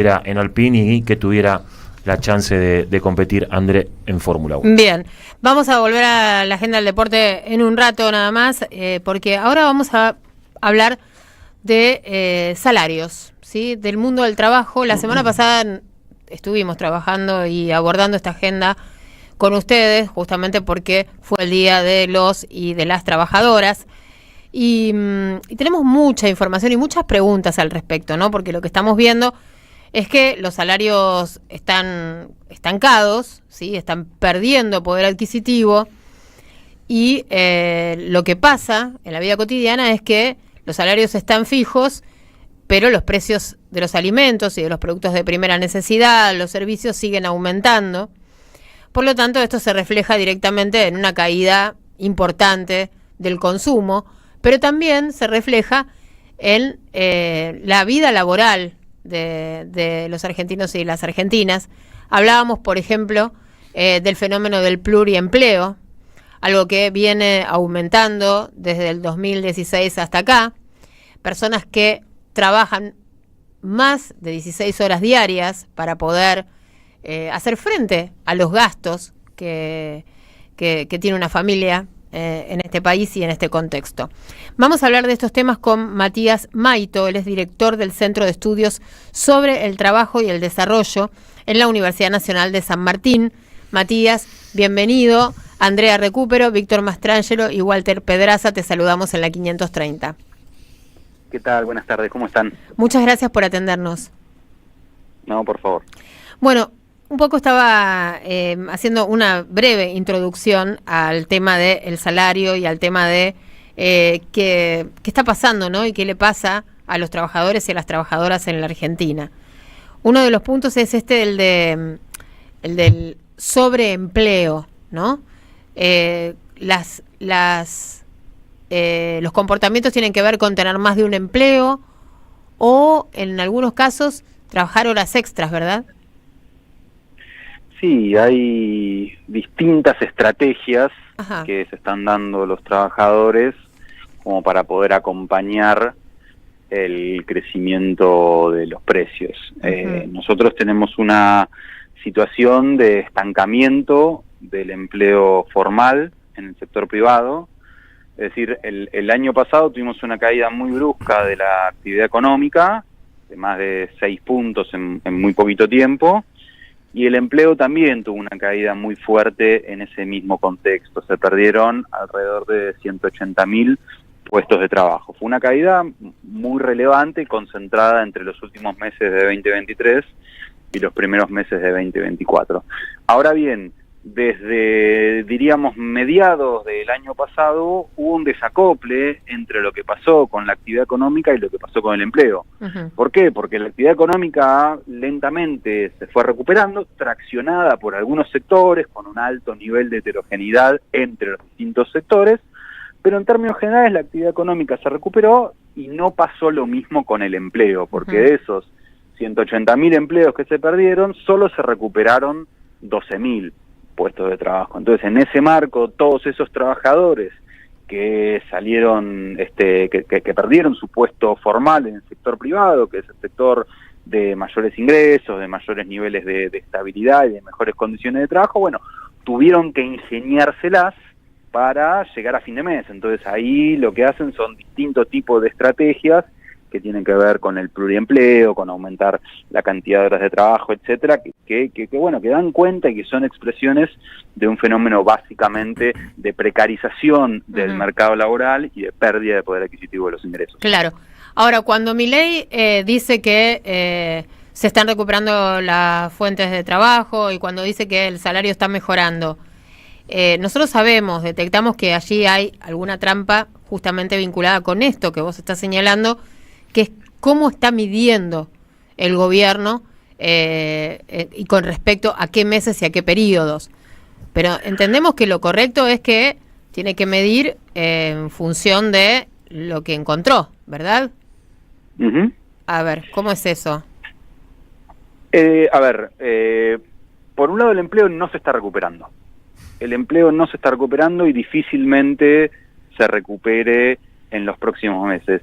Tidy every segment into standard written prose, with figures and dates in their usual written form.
era en Alpine y que tuviera la chance de competir André en Fórmula 1. Bien, vamos a volver a la agenda del deporte en un rato nada más, porque ahora vamos a hablar de salarios, ¿sí? Del mundo del trabajo. La semana pasada estuvimos trabajando y abordando esta agenda con ustedes, justamente porque fue el día de los y de las trabajadoras. Y tenemos mucha información y muchas preguntas al respecto, ¿no? Porque lo que estamos viendo es que los salarios están estancados, ¿sí? Están perdiendo poder adquisitivo y lo que pasa en la vida cotidiana es que los salarios están fijos, pero los precios de los alimentos y de los productos de primera necesidad, los servicios siguen aumentando. Por lo tanto, esto se refleja directamente en una caída importante del consumo, pero también se refleja en la vida laboral de los argentinos y las argentinas. Hablábamos, por ejemplo, del fenómeno del pluriempleo, algo que viene aumentando desde el 2016 hasta acá. Personas que trabajan más de 16 horas diarias para poder hacer frente a los gastos que tiene una familia en este país y en este contexto. Vamos a hablar de estos temas con Matías Maito. Él es director del Centro de Estudios sobre el Trabajo y el Desarrollo en la Universidad Nacional de San Martín. Matías, bienvenido. Andrea Recupero, Víctor Mastrangelo y Walter Pedraza, te saludamos en la 530. ¿Qué tal? Buenas tardes, ¿cómo están? Muchas gracias por atendernos. No, por favor. Bueno, un poco estaba haciendo una breve introducción al tema del salario y al tema de qué está pasando, ¿no? Y qué le pasa a los trabajadores y a las trabajadoras en la Argentina. Uno de los puntos es el del sobreempleo, ¿no? Los comportamientos tienen que ver con tener más de un empleo o, en algunos casos, trabajar horas extras, ¿verdad? Sí, hay distintas estrategias Ajá. que se están dando los trabajadores como para poder acompañar el crecimiento de los precios. Nosotros tenemos una situación de estancamiento del empleo formal en el sector privado. Es decir, el año pasado tuvimos una caída muy brusca de la actividad económica, de más de 6 puntos en muy poquito tiempo, y el empleo también tuvo una caída muy fuerte en ese mismo contexto. Se perdieron alrededor de 180.000 puestos de trabajo. Fue una caída muy relevante y concentrada entre los últimos meses de 2023 y los primeros meses de 2024. Ahora bien, desde, diríamos, mediados del año pasado, hubo un desacople entre lo que pasó con la actividad económica y lo que pasó con el empleo. ¿Por qué? Porque la actividad económica lentamente se fue recuperando, traccionada por algunos sectores, con un alto nivel de heterogeneidad entre los distintos sectores, pero en términos generales la actividad económica se recuperó y no pasó lo mismo con el empleo, porque de esos 180.000 empleos que se perdieron, solo se recuperaron 12.000 puestos de trabajo. Entonces, en ese marco, todos esos trabajadores que salieron, que perdieron su puesto formal en el sector privado, que es el sector de mayores ingresos, de mayores niveles de estabilidad y de mejores condiciones de trabajo, bueno, tuvieron que ingeniárselas para llegar a fin de mes. Entonces, ahí lo que hacen son distintos tipos de estrategias que tienen que ver con el pluriempleo, con aumentar la cantidad de horas de trabajo, etcétera, que dan cuenta y que son expresiones de un fenómeno básicamente de precarización del mercado laboral y de pérdida de poder adquisitivo de los ingresos. Claro. Ahora, cuando Milei dice que se están recuperando las fuentes de trabajo y cuando dice que el salario está mejorando, nosotros detectamos que allí hay alguna trampa justamente vinculada con esto que vos estás señalando, que es cómo está midiendo el gobierno y con respecto a qué meses y a qué periodos. Pero entendemos que lo correcto es que tiene que medir en función de lo que encontró, ¿verdad? A ver, ¿cómo es eso? Por un lado el empleo no se está recuperando. El empleo no se está recuperando y difícilmente se recupere en los próximos meses.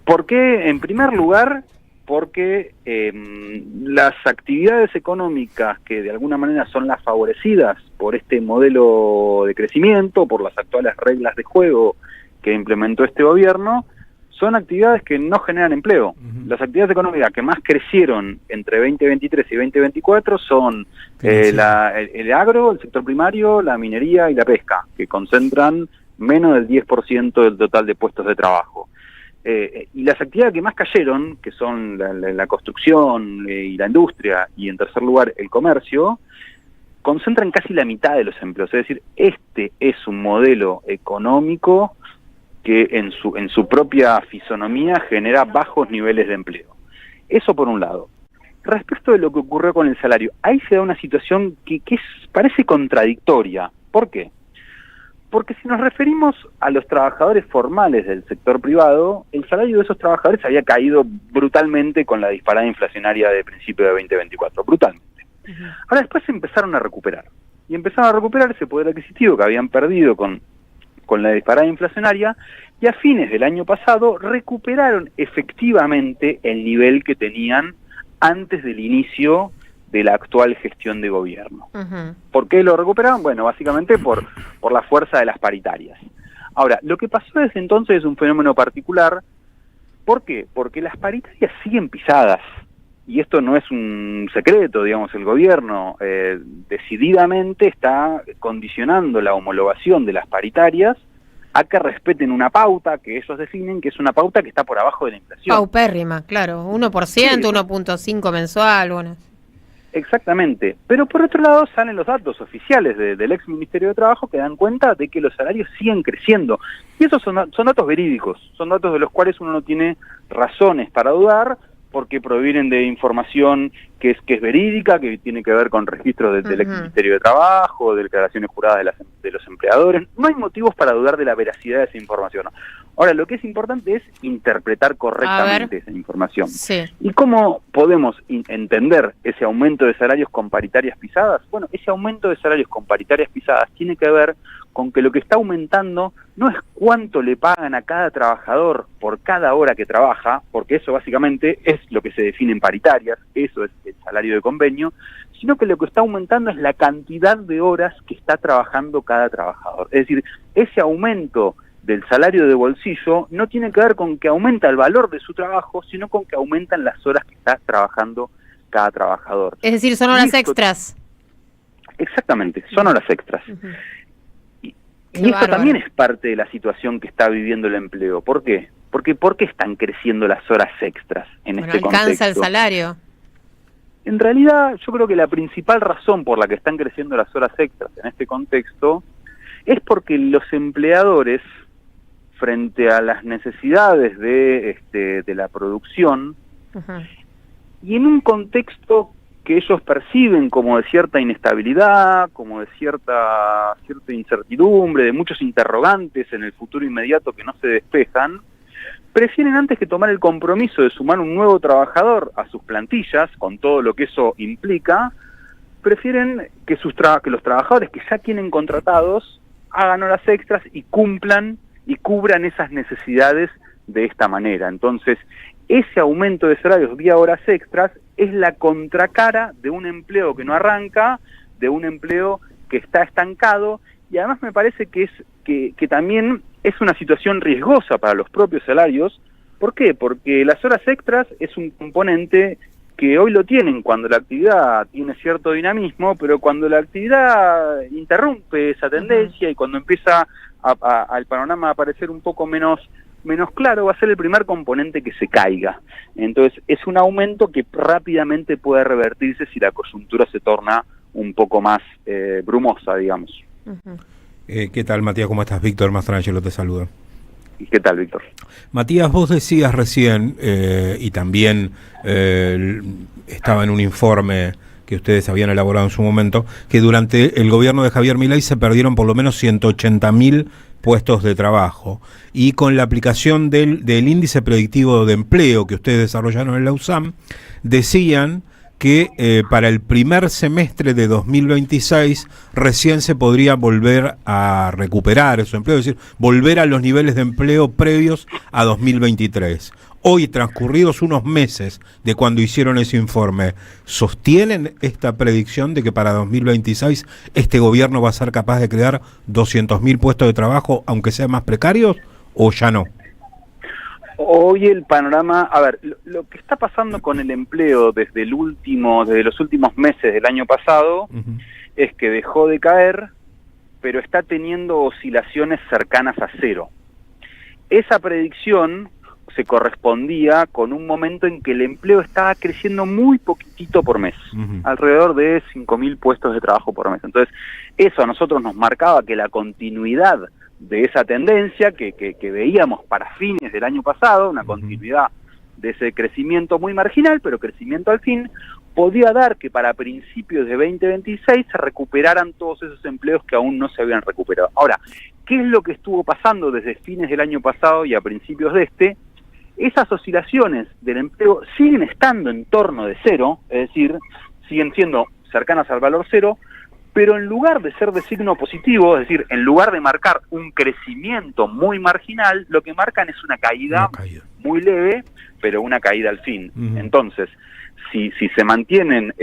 ¿Por qué? En primer lugar, porque las actividades económicas que de alguna manera son las favorecidas por este modelo de crecimiento, por las actuales reglas de juego que implementó este gobierno, son actividades que no generan empleo. Las actividades económicas que más crecieron entre 2023 y 2024 son el agro, el sector primario, la minería y la pesca, que concentran menos del 10% del total de puestos de trabajo. Y las actividades que más cayeron, que son la construcción y la industria, y en tercer lugar el comercio, concentran casi la mitad de los empleos. Es decir, este es un modelo económico que en su propia fisonomía genera bajos niveles de empleo. Eso por un lado. Respecto de lo que ocurrió con el salario, ahí se da una situación que parece contradictoria. ¿Por qué? Porque si nos referimos a los trabajadores formales del sector privado, el salario de esos trabajadores había caído brutalmente con la disparada inflacionaria de principio de 2024, brutalmente. Ahora después se empezaron a recuperar, y empezaron a recuperar ese poder adquisitivo que habían perdido con la disparada inflacionaria, y a fines del año pasado recuperaron efectivamente el nivel que tenían antes del inicio de la actual gestión de gobierno. ¿Por qué lo recuperaron? Bueno, básicamente por la fuerza de las paritarias. Ahora, lo que pasó desde entonces es un fenómeno particular. ¿Por qué? Porque las paritarias siguen pisadas, y esto no es un secreto, digamos, el gobierno decididamente está condicionando la homologación de las paritarias a que respeten una pauta que ellos definen, que es una pauta que está por abajo de la inflación. Paupérrima, claro, 1%, sí, 1.5 mensual, bueno. Exactamente, pero por otro lado salen los datos oficiales del ex Ministerio de Trabajo que dan cuenta de que los salarios siguen creciendo, y esos son datos verídicos, son datos de los cuales uno no tiene razones para dudar, porque provienen de información que es verídica, que tiene que ver con registros del ex Ministerio de Trabajo, de declaraciones juradas de los empleadores. No hay motivos para dudar de la veracidad de esa información. Ahora, lo que es importante es interpretar correctamente esa información. Sí. ¿Y cómo podemos entender ese aumento de salarios con paritarias pisadas? Bueno, ese aumento de salarios con paritarias pisadas tiene que ver con que lo que está aumentando no es cuánto le pagan a cada trabajador por cada hora que trabaja, porque eso básicamente es lo que se define en paritarias, eso es el salario de convenio, sino que lo que está aumentando es la cantidad de horas que está trabajando cada trabajador. Es decir, ese aumento del salario de bolsillo no tiene que ver con que aumenta el valor de su trabajo, sino con que aumentan las horas que está trabajando cada trabajador. Es decir, son horas extras. Exactamente, son horas extras. Y esto también es parte de la situación que está viviendo el empleo. ¿Por qué? ¿Por qué están creciendo las horas extras en este contexto? ¿Alcanza el salario? En realidad, yo creo que la principal razón por la que están creciendo las horas extras en este contexto es porque los empleadores, frente a las necesidades de la producción, y en un contexto que ellos perciben como de cierta inestabilidad, como de cierta incertidumbre, de muchos interrogantes en el futuro inmediato que no se despejan, prefieren, antes que tomar el compromiso de sumar un nuevo trabajador a sus plantillas, con todo lo que eso implica, prefieren que los trabajadores que ya tienen contratados hagan horas extras y cumplan y cubran esas necesidades de esta manera. Entonces, ese aumento de salarios vía horas extras es la contracara de un empleo que no arranca, de un empleo que está estancado, y además me parece que también es una situación riesgosa para los propios salarios. ¿Por qué? Porque las horas extras es un componente que hoy lo tienen cuando la actividad tiene cierto dinamismo, pero cuando la actividad interrumpe esa tendencia y cuando empieza al panorama a aparecer un poco menos claro, va a ser el primer componente que se caiga. Entonces es un aumento que rápidamente puede revertirse si la coyuntura se torna un poco más brumosa, digamos. ¿Qué tal, Matías? ¿Cómo estás? Víctor Mastrangelo te saluda. ¿Qué tal, Víctor? Matías, vos decías recién, y también estaba en un informe que ustedes habían elaborado en su momento, que durante el gobierno de Javier Milei se perdieron por lo menos 180.000 puestos de trabajo, y con la aplicación del índice predictivo de empleo que ustedes desarrollaron en la USAM, decían que para el primer semestre de 2026 recién se podría volver a recuperar su empleo, es decir, volver a los niveles de empleo previos a 2023. Hoy, transcurridos unos meses de cuando hicieron ese informe, ¿sostienen esta predicción de que para 2026 este gobierno va a ser capaz de crear 200.000 puestos de trabajo, aunque sean más precarios, o ya no? Hoy el panorama, a ver, lo que está pasando con el empleo desde los últimos meses del año pasado, es que dejó de caer, pero está teniendo oscilaciones cercanas a cero. Esa predicción se correspondía con un momento en que el empleo estaba creciendo muy poquitito por mes, alrededor de 5.000 puestos de trabajo por mes. Entonces, eso a nosotros nos marcaba que la continuidad de esa tendencia que veíamos para fines del año pasado, una continuidad de ese crecimiento muy marginal, pero crecimiento al fin, podía dar que para principios de 2026 se recuperaran todos esos empleos que aún no se habían recuperado. Ahora, ¿qué es lo que estuvo pasando desde fines del año pasado y a principios de este? Esas oscilaciones del empleo siguen estando en torno de cero, es decir, siguen siendo cercanas al valor cero, pero en lugar de ser de signo positivo, es decir, en lugar de marcar un crecimiento muy marginal, lo que marcan es una caída muy leve, pero una caída al fin. Entonces, si se mantienen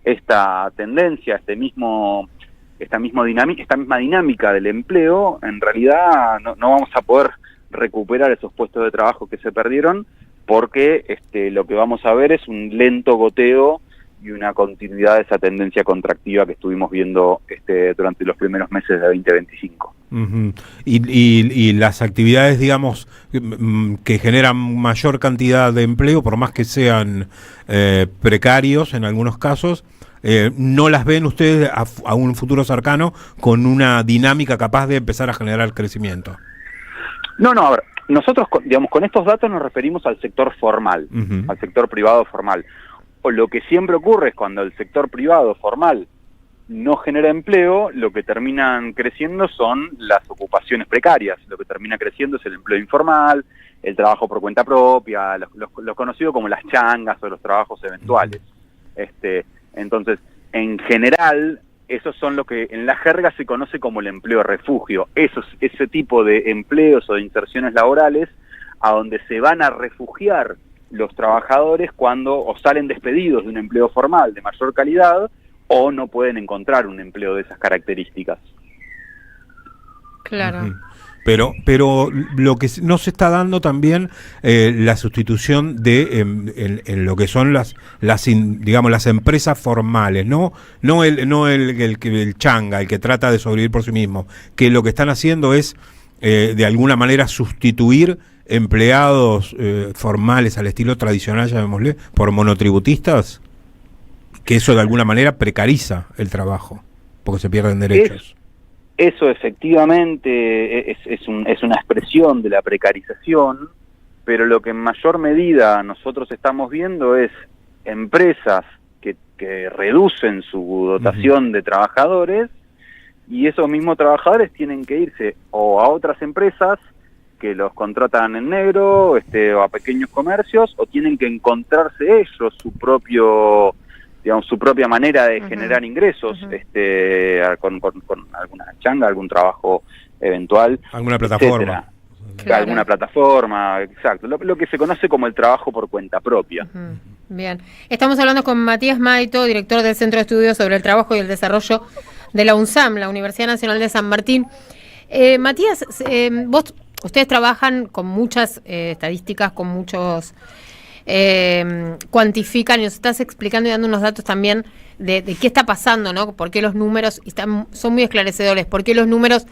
esta tendencia, esta misma dinámica del empleo, en realidad no vamos a poder recuperar esos puestos de trabajo que se perdieron, porque lo que vamos a ver es un lento goteo y una continuidad de esa tendencia contractiva que estuvimos viendo durante los primeros meses de 2025. Y las actividades, digamos, que generan mayor cantidad de empleo, por más que sean precarios en algunos casos, ¿no las ven ustedes a un futuro cercano con una dinámica capaz de empezar a generar crecimiento? No, a ver, nosotros, digamos, con estos datos nos referimos al sector formal, al sector privado formal. O lo que siempre ocurre es cuando el sector privado formal no genera empleo, lo que terminan creciendo son las ocupaciones precarias, lo que termina creciendo es el empleo informal, el trabajo por cuenta propia, lo conocido como las changas o los trabajos eventuales. Entonces, en general, esos son lo que en la jerga se conoce como el empleo refugio. Ese tipo de empleos o de inserciones laborales a donde se van a refugiar los trabajadores cuando o salen despedidos de un empleo formal de mayor calidad o no pueden encontrar un empleo de esas características. Claro. Pero lo que no se está dando también la sustitución de en lo que son las empresas formales, no el changa, el que trata de sobrevivir por sí mismo, que lo que están haciendo es de alguna manera sustituir empleados formales al estilo tradicional, llamémosle, por monotributistas, que eso de alguna manera precariza el trabajo, porque se pierden derechos. Eso efectivamente es una expresión de la precarización, pero lo que en mayor medida nosotros estamos viendo es empresas que reducen su dotación de trabajadores, y esos mismos trabajadores tienen que irse o a otras empresas que los contratan en negro, o a pequeños comercios, o tienen que encontrarse ellos su propia manera de generar ingresos, con alguna changa, algún trabajo eventual, alguna plataforma, claro. Alguna plataforma, exacto, lo que se conoce como el trabajo por cuenta propia. Bien, estamos hablando con Matías Maito, director del Centro de Estudios sobre el Trabajo y el Desarrollo de la UNSAM, la Universidad Nacional de San Martín. Matías, ustedes trabajan con muchas estadísticas, con muchos cuantifican, y nos estás explicando y dando unos datos también de qué está pasando, ¿no? Por qué los números son muy esclarecedores, por qué los números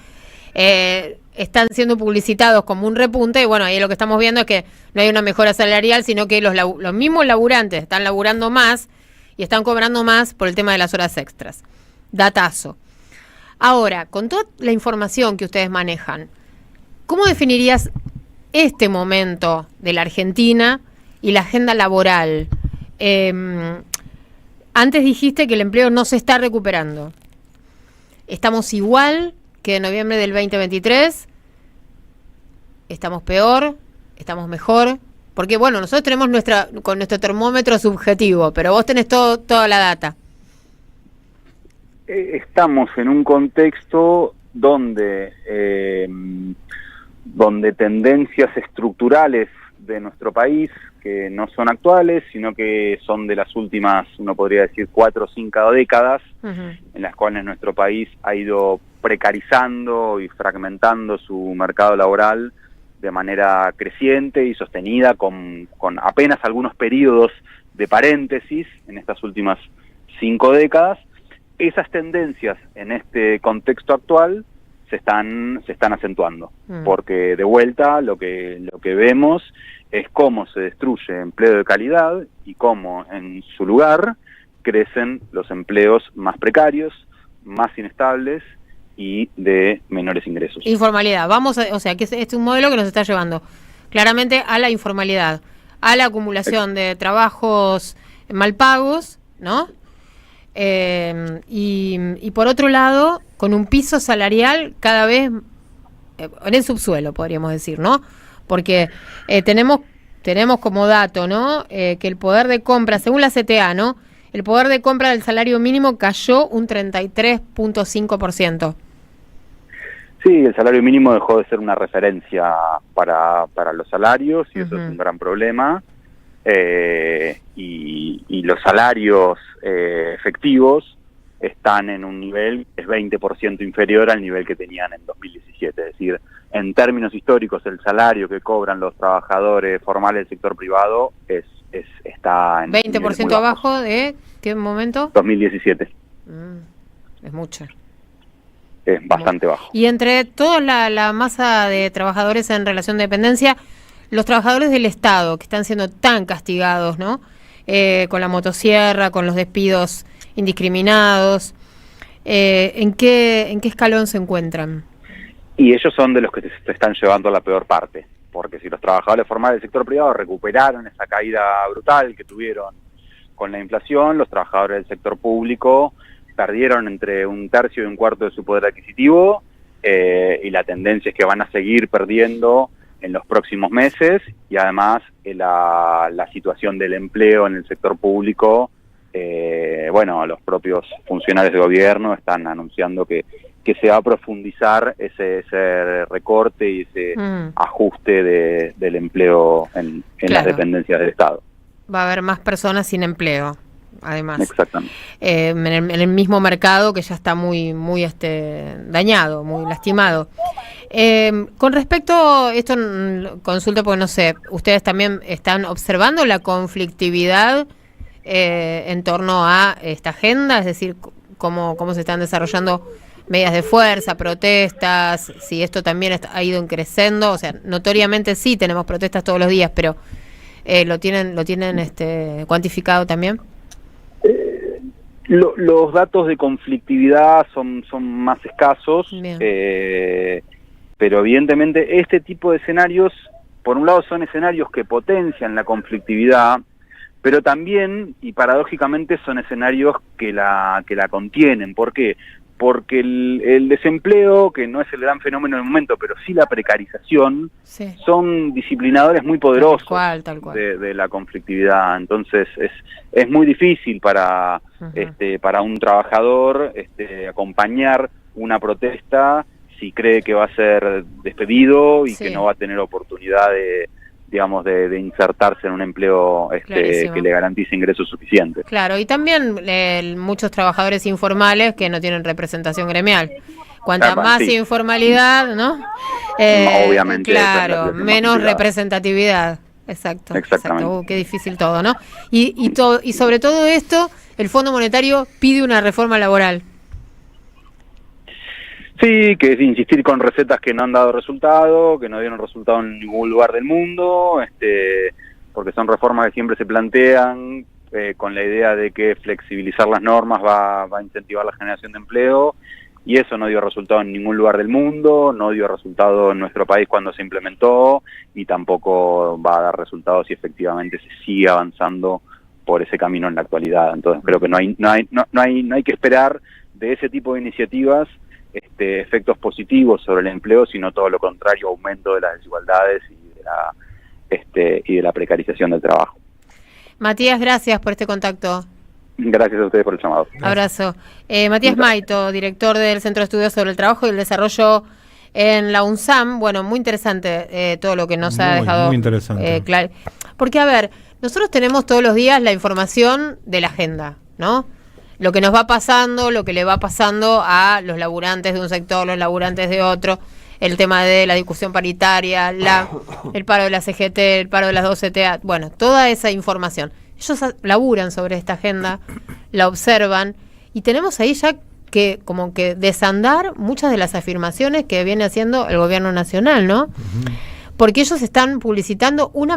están siendo publicitados como un repunte, y bueno, ahí lo que estamos viendo es que no hay una mejora salarial, sino que los mismos laburantes están laburando más y están cobrando más por el tema de las horas extras. Datazo. Ahora, con toda la información que ustedes manejan, ¿cómo definirías este momento de la Argentina y la agenda laboral? Antes dijiste que el empleo no se está recuperando. ¿Estamos igual que en noviembre del 2023? ¿Estamos peor? ¿Estamos mejor? Porque bueno, nosotros tenemos con nuestro termómetro subjetivo, pero vos tenés toda la data. Estamos en un contexto donde tendencias estructurales de nuestro país que no son actuales, sino que son de las últimas, uno podría decir, 4 o 5 décadas, en las cuales nuestro país ha ido precarizando y fragmentando su mercado laboral de manera creciente y sostenida, con apenas algunos periodos de paréntesis en estas últimas 5 décadas. Esas tendencias en este contexto actual se están acentuando, porque de vuelta lo que vemos es cómo se destruye empleo de calidad y cómo en su lugar crecen los empleos más precarios, más inestables y de menores ingresos. Informalidad, o sea, que este es un modelo que nos está llevando claramente a la informalidad, a la acumulación de trabajos mal pagos, ¿no? Y por otro lado, con un piso salarial cada vez en el subsuelo, podríamos decir, ¿no? Porque tenemos como dato, ¿no? Que el poder de compra, según la CTA, ¿no? El poder de compra del salario mínimo cayó un 33.5%. Sí, el salario mínimo dejó de ser una referencia para los salarios y eso es un gran problema. Y los salarios efectivos están en un nivel que es 20% inferior al nivel que tenían en 2017. Es decir, en términos históricos, el salario que cobran los trabajadores formales del sector privado está en 20% abajo de ¿qué momento? 2017. Es mucho. Es bastante bajo. Y entre toda la masa de trabajadores en relación de dependencia, los trabajadores del Estado, que están siendo tan castigados, ¿no? Con la motosierra, con los despidos indiscriminados, ¿en qué escalón se encuentran? Y ellos son de los que se están llevando la peor parte, porque si los trabajadores formales del sector privado recuperaron esa caída brutal que tuvieron con la inflación, los trabajadores del sector público perdieron entre 1/3 y 1/4 de su poder adquisitivo, y la tendencia es que van a seguir perdiendo en los próximos meses, y además la situación del empleo en el sector público, los propios funcionarios de gobierno están anunciando que se va a profundizar ese recorte y ese ajuste del empleo en las dependencias del Estado. Va a haber más personas sin empleo, además. Exactamente. En el mismo mercado que ya está muy dañado, muy lastimado. Con respecto, esto consulto porque no sé, ustedes también están observando la conflictividad en torno a esta agenda, es decir, cómo se están desarrollando medidas de fuerza, protestas, si esto también ha ido creciendo, o sea, notoriamente sí tenemos protestas todos los días, pero ¿lo tienen cuantificado también? Los datos de conflictividad son más escasos, pero evidentemente este tipo de escenarios, por un lado son escenarios que potencian la conflictividad, pero también, y paradójicamente, son escenarios que la contienen. ¿Por qué? Porque el desempleo, que no es el gran fenómeno del momento, pero sí la precarización, son disciplinadores muy poderosos tal cual. De la conflictividad. Entonces es muy difícil para un trabajador acompañar una protesta si cree que va a ser despedido y que no va a tener oportunidad de insertarse en un empleo que le garantice ingresos suficientes. Claro, y también muchos trabajadores informales que no tienen representación gremial. Cuanta más informalidad, ¿no? Obviamente. Claro, menos representatividad. Exacto. Qué difícil todo, ¿no? Y sobre todo esto, el Fondo Monetario pide una reforma laboral. Sí, que es insistir con recetas que no han dado resultado, que no dieron resultado en ningún lugar del mundo, porque son reformas que siempre se plantean con la idea de que flexibilizar las normas va a incentivar la generación de empleo, y eso no dio resultado en ningún lugar del mundo, no dio resultado en nuestro país cuando se implementó, y tampoco va a dar resultado si efectivamente se sigue avanzando por ese camino en la actualidad. Entonces creo que no hay que esperar de ese tipo de iniciativas efectos positivos sobre el empleo, sino todo lo contrario, aumento de las desigualdades y de la precarización del trabajo. Matías, gracias por este contacto. Gracias a ustedes por el llamado. Abrazo. Matías Maito, director del Centro de Estudios sobre el Trabajo y el Desarrollo en la UNSAM. Bueno, muy interesante todo lo que nos ha dejado. Muy interesante. Claro. Porque, a ver, nosotros tenemos todos los días la información de la agenda, ¿no? Lo que nos va pasando, lo que le va pasando a los laburantes de un sector, los laburantes de otro, el tema de la discusión paritaria, el paro de la CGT, el paro de las 2CTA, bueno, toda esa información. Ellos laburan sobre esta agenda, la observan, y tenemos ahí ya que como que desandar muchas de las afirmaciones que viene haciendo el gobierno nacional, ¿no? Porque ellos están publicitando una